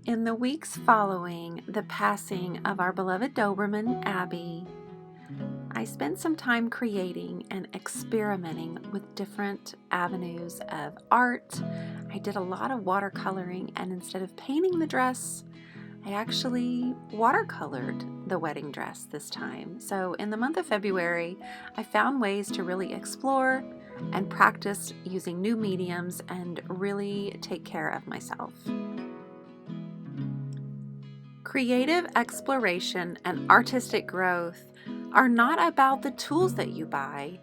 In the weeks following the passing of our beloved Doberman, Abby, I spent some time creating and experimenting with different avenues of art. I did a lot of watercoloring, and instead of painting the dress, I actually watercolored the wedding dress this time. So in the month of February, I found ways to really explore and practice using new mediums and really take care of myself. Creative exploration and artistic growth are not about the tools that you buy.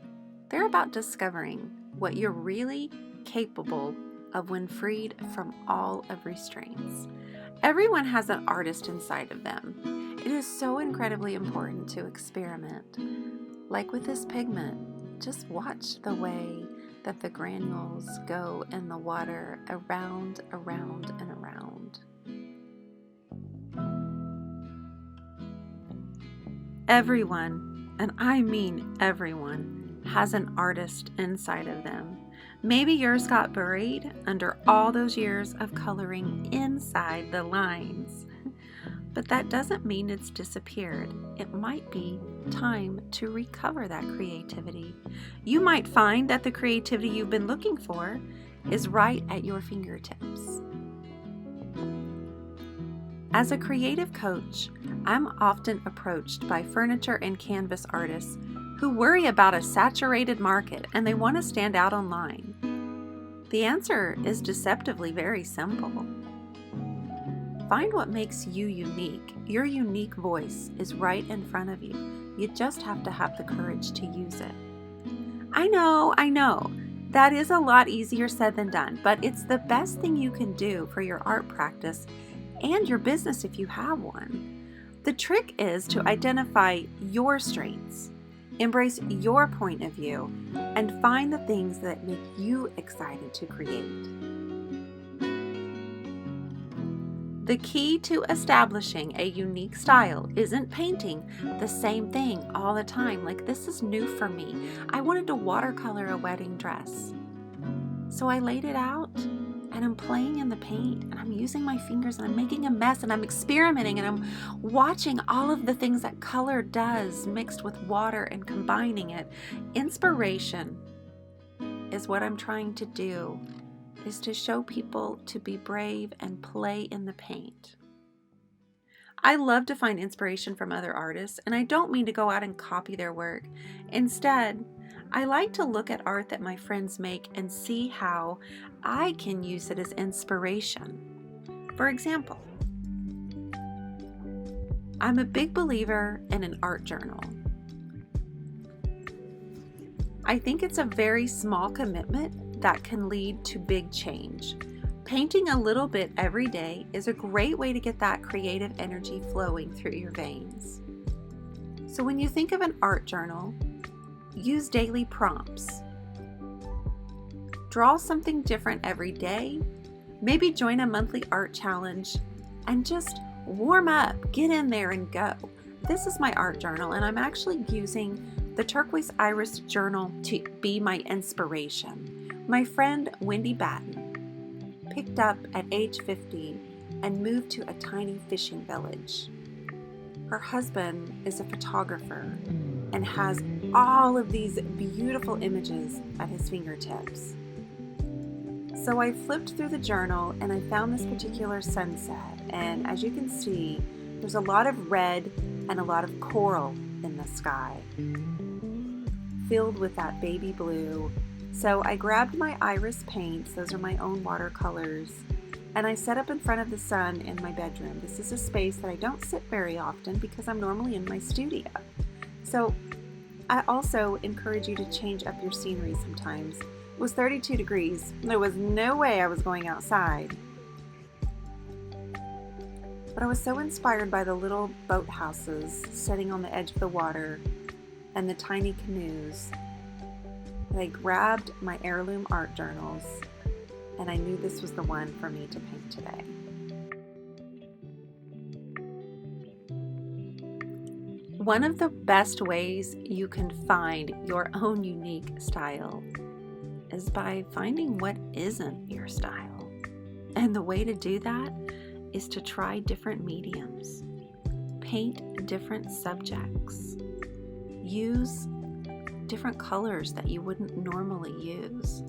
They're about discovering what you're really capable of when freed from all of restraints. Everyone has an artist inside of them. It is so incredibly important to experiment. Like with this pigment, just watch the way that the granules go in the water around, and around. Everyone, and I mean everyone, has an artist inside of them. Maybe yours got buried under all those years of coloring inside the lines. But that doesn't mean it's disappeared. It might be time to recover that creativity. You might find that the creativity you've been looking for is right at your fingertips. As a creative coach, I'm often approached by furniture and canvas artists who worry about a saturated market and they want to stand out online. The answer is deceptively very simple. Find what makes you unique. Your unique voice is right in front of you. You just have to have the courage to use it. I know. That is a lot easier said than done, but it's the best thing you can do for your art practice and your business if you have one. The trick is to identify your strengths, embrace your point of view, and find the things that make you excited to create. The key to establishing a unique style isn't painting the same thing all the time. Like, this is new for me. I wanted to watercolor a wedding dress. So I laid it out and I'm playing in the paint and I'm using my fingers and I'm making a mess and I'm experimenting and I'm watching all of the things that color does mixed with water and combining it. Inspiration is what I'm trying to do, is to show people to be brave and play in the paint. I love to find inspiration from other artists, and I don't mean to go out and copy their work. Instead, I like to look at art that my friends make and see how I can use it as inspiration. For example, I'm a big believer in an art journal. I think it's a very small commitment that can lead to big change. Painting a little bit every day is a great way to get that creative energy flowing through your veins. So when you think of an art journal, use daily prompts. Draw something different every day. Maybe join a monthly art challenge and just warm up, get in there and go. This is my art journal, and I'm actually using the turquoise iris journal to be my inspiration. My friend Wendy Batten picked up at age 50 and moved to a tiny fishing village. Her husband is a photographer and has all of these beautiful images at his fingertips. So I flipped through the journal and I found this particular sunset, and as you can see, there's a lot of red and a lot of coral in the sky, filled with that baby blue. So I grabbed my iris paints, those are my own watercolors, and I set up in front of the sun in my bedroom. This is a space that I don't sit very often because I'm normally in my studio. So I also encourage you to change up your scenery sometimes. It was 32 degrees. There was no way I was going outside. But I was so inspired by the little boathouses sitting on the edge of the water and the tiny canoes that I grabbed my heirloom art journals, and I knew this was the one for me to paint today. One of the best ways you can find your own unique style is by finding what isn't your style. And the way to do that is to try different mediums, paint different subjects, use different colors that you wouldn't normally use.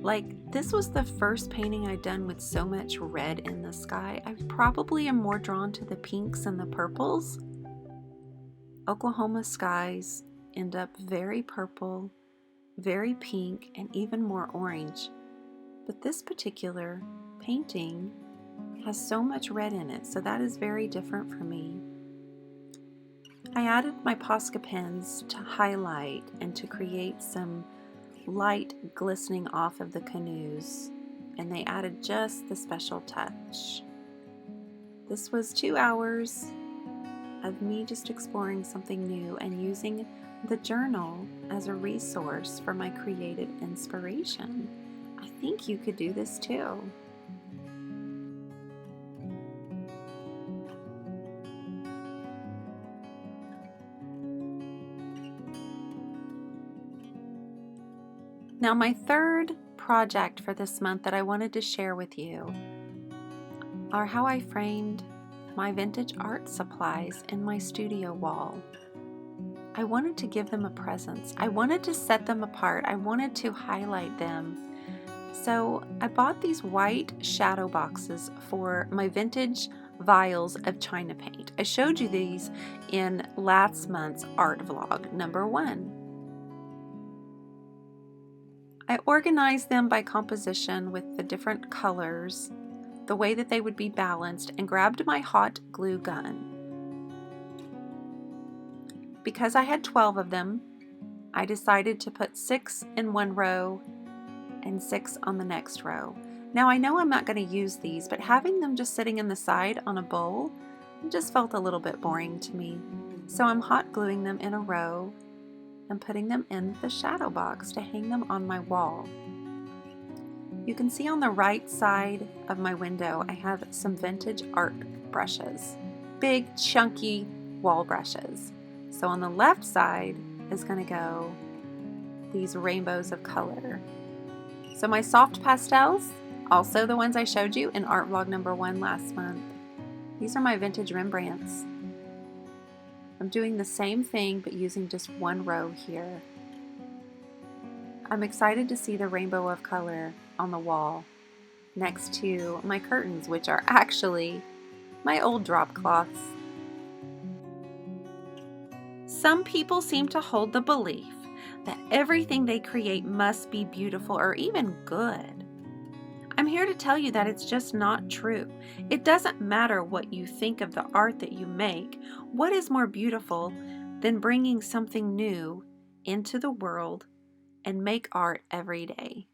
Like, this was the first painting I'd done with so much red in the sky. I probably am more drawn to the pinks and the purples. Oklahoma skies end up very purple, very pink, and even more orange. But this particular painting has so much red in it, so that is very different for me. I added my Posca pens to highlight and to create some light glistening off of the canoes, and they added just the special touch. This was 2 hours of me just exploring something new and using the journal as a resource for my creative inspiration. I think you could do this too. Now, my third project for this month that I wanted to share with you are how I framed my vintage art supplies in my studio wall. I wanted to give them a presence. I wanted to set them apart. I wanted to highlight them. So I bought these white shadow boxes for my vintage vials of China paint. I showed you these in last month's art vlog, number 1. I organized them by composition with the different colors, the way that they would be balanced, and grabbed my hot glue gun. Because I had 12 of them, I decided to put 6 in one row and 6 on the next row. Now, I know I'm not going to use these, but having them just sitting in the side on a bowl just felt a little bit boring to me. So I'm hot gluing them in a row and putting them in the shadow box to hang them on my wall. You can see on the right side of my window, I have some vintage art brushes, big chunky wall brushes. So on the left side is going to go these rainbows of color. So my soft pastels, also the ones I showed you in art vlog number 1 last month. These are my vintage Rembrandts. I'm doing the same thing but using just one row here. I'm excited to see the rainbow of color on the wall next to my curtains, which are actually my old drop cloths. Some people seem to hold the belief that everything they create must be beautiful or even good. I'm here to tell you that it's just not true. It doesn't matter what you think of the art that you make. What is more beautiful than bringing something new into the world and make art every day?